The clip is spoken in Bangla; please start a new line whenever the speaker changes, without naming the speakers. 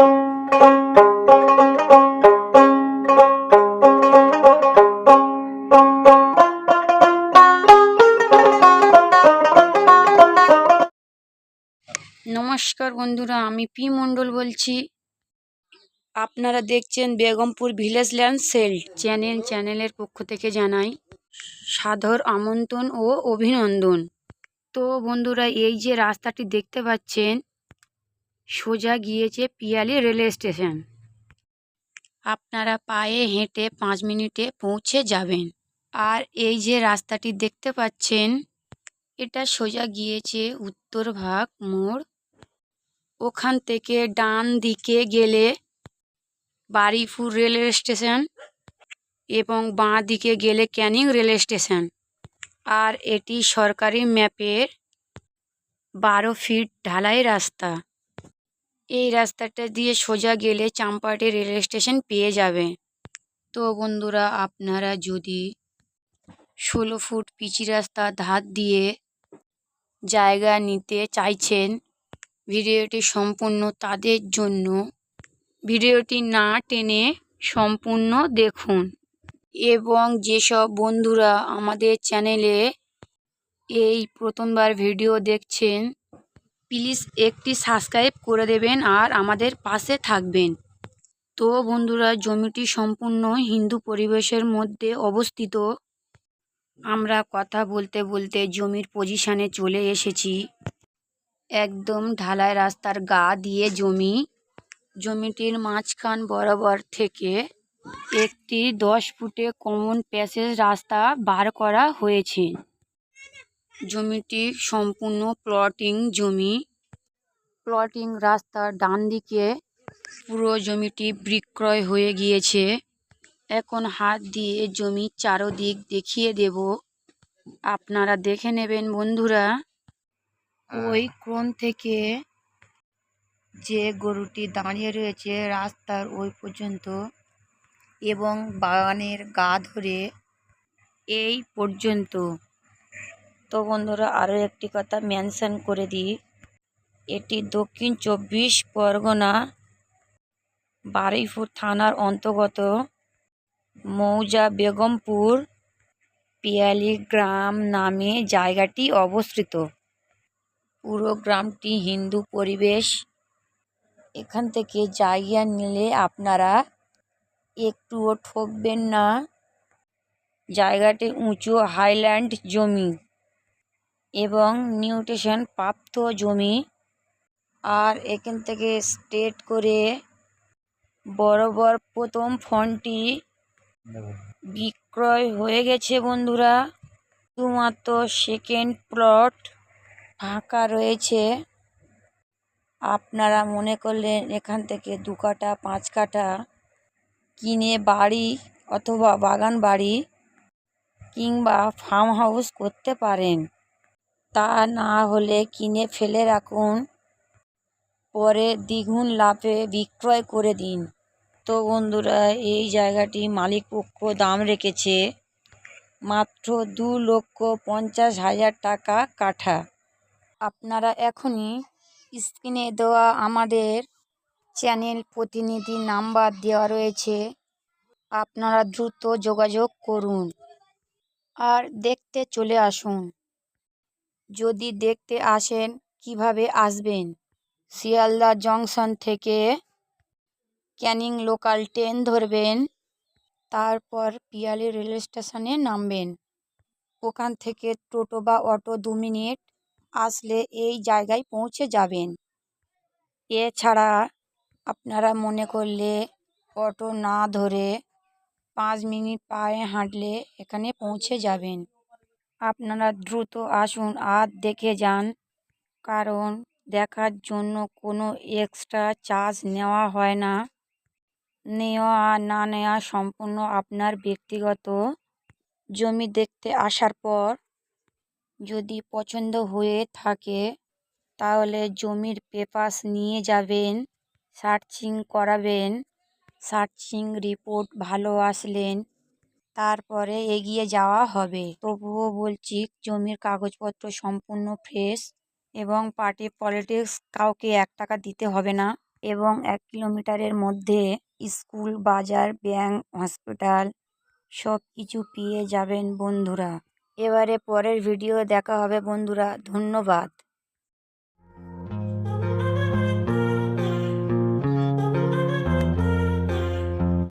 নমস্কার বন্ধুরা, আমি পি মণ্ডল বলছি। আপনারা দেখছেন বেগমপুর ভিলেজ ল্যান্ড সেল চ্যানেলের পক্ষ থেকে জানাই সাদর আমন্ত্রণ ও অভিনন্দন। তো বন্ধুরা, এই যে রাস্তাটি দেখতে পাচ্ছেন সোজা গিয়েছে পিয়ালি রেলওয়ে স্টেশন। আপনারা পায়ে হেঁটে 5 মিনিটে পৌঁছে যাবেন। আর এই যে রাস্তাটি দেখতে পাচ্ছেন এটা সোজা গিয়েছে উত্তরভাগ মোড়। ওখান থেকে ডান দিকে গেলে বারুইপুর রেলওয়ে স্টেশন এবং বাঁ দিকে গেলে ক্যানিং রেলওয়ে স্টেশন। আর এটি সরকারি ম্যাপের 12 ফিট ঢালাই রাস্তা। এই রাস্তাটা দিয়ে সোজা গেলে চাম্পাহাটি রেলওয়ে স্টেশন পেয়ে যাবে। তো বন্ধুরা, আপনারা যদি 16 ফুট পিচি রাস্তা ধার দিয়ে জায়গা নিতে চাইছেন, ভিডিওটি সম্পূর্ণ তাদের জন্য। ভিডিওটি না টেনে সম্পূর্ণ দেখুন। এবং যেসব বন্ধুরা আমাদের চ্যানেলে এই প্রথমবার ভিডিও দেখছেন, প্লিজ একটি সাবস্ক্রাইব করে দেবেন আর আমাদের পাশে থাকবেন। তো বন্ধুরা, জমিটি সম্পূর্ণ হিন্দু পরিবেশের মধ্যে অবস্থিত। আমরা কথা বলতে বলতে জমির পজিশনে চলে এসেছি। একদম ঢালাই রাস্তার গা দিয়ে জমিটির মাঝখান বরাবর থেকে একটি 10 ফুটে কমন প্যাসেজ রাস্তা বার করা হয়েছে। জমিটি সম্পূর্ণ প্লটিং জমি। প্লটিং রাস্তার ডান দিকে পুরো জমিটি বিক্রয় হয়ে গিয়েছে। এখন হাত দিয়ে জমির চারদিক দেখিয়ে দেব, আপনারা দেখে নেবেন বন্ধুরা। ওই কোণ থেকে যে গরুটি দাঁড়িয়ে রয়েছে রাস্তার ওই পর্যন্ত এবং বাগানের গা ধরে এই পর্যন্ত। তো বন্ধুরা, আরও একটি কথা মেনশন করে দিই, এটি দক্ষিণ 24 পরগনা বারুইপুর থানার অন্তর্গত মৌজা বেগমপুর পিয়ালি গ্রাম নামে জায়গাটি অবস্থিত। পুরো গ্রামটি হিন্দু পরিবেশ। এখান থেকে জায়গা নিলে আপনারা একটুও ঠকবেন না। জায়গাটি উঁচু হাইল্যান্ড জমি এবং নিউট্রিশন প্রাপ্ত জমি। আর এখান থেকে স্ট্রেট করে বরাবর প্রথম ফন্টটি বিক্রয় হয়ে গেছে বন্ধুরা। শুধুমাত্র সেকেন্ড প্লট ফাঁকা রয়েছে। আপনারা মনে করলেন এখান থেকে 2 কাঠা 5 কাঠা কিনে বাড়ি অথবা বাগান বাড়ি কিংবা ফার্ম হাউস করতে পারেন। তা না হলে কিনে ফেলে রাখুন, পরে দ্বিগুণ লাভে বিক্রয় করে দিন। তো বন্ধুরা, এই জায়গাটি মালিকপক্ষ দাম রেখেছে মাত্র 2,50,000 টাকা কাঠা। আপনারা এখনই স্ক্রিনে দেওয়া আমাদের চ্যানেল প্রতিনিধি নাম্বার দেওয়া রয়েছে, আপনারা দ্রুত যোগাযোগ করুন আর দেখতে চলে আসুন। যদি দেখতে আসেন, কিভাবে আসবেন? শিয়ালদা জংশন থেকে ক্যানিং লোকাল ট্রেন ধরবেন, তারপর পিয়ালি রেলওয়ে স্টেশনে নামবেন। ওখান থেকে টোটো বা অটো 2 মিনিট আসলে এই জায়গায় পৌঁছে যাবেন। এছাড়া আপনারা মনে করলে অটো না ধরে 5 মিনিট পায়ে হাঁটলে এখানে পৌঁছে যাবেন। আপনারা দ্রুত আসুন আর দেখে যান, কারণ দেখার জন্য কোনো এক্সট্রা চার্জ নেওয়া হয় না। নেওয়া না নেওয়া সম্পূর্ণ আপনার ব্যক্তিগত। জমি দেখতে আসার পর যদি পছন্দ হয়ে থাকে তাহলে জমির পেপারস নিয়ে যাবেন, সার্চিং করাবেন। সার্চিং রিপোর্ট ভালো আসলেন তারপরে এগিয়ে যাওয়া হবে। তবুও বলছি, জমির কাগজপত্র সম্পূর্ণ ফ্রেশ এবং পার্টি পলিটিক্স কাউকে 1 টাকা দিতে হবে না। এবং 1 কিলোমিটারের মধ্যে স্কুল, বাজার, ব্যাংক, হসপিটাল সব কিছু পেয়ে যাবেন বন্ধুরা। এবারে পরের ভিডিও দেখা হবে বন্ধুরা, ধন্যবাদ।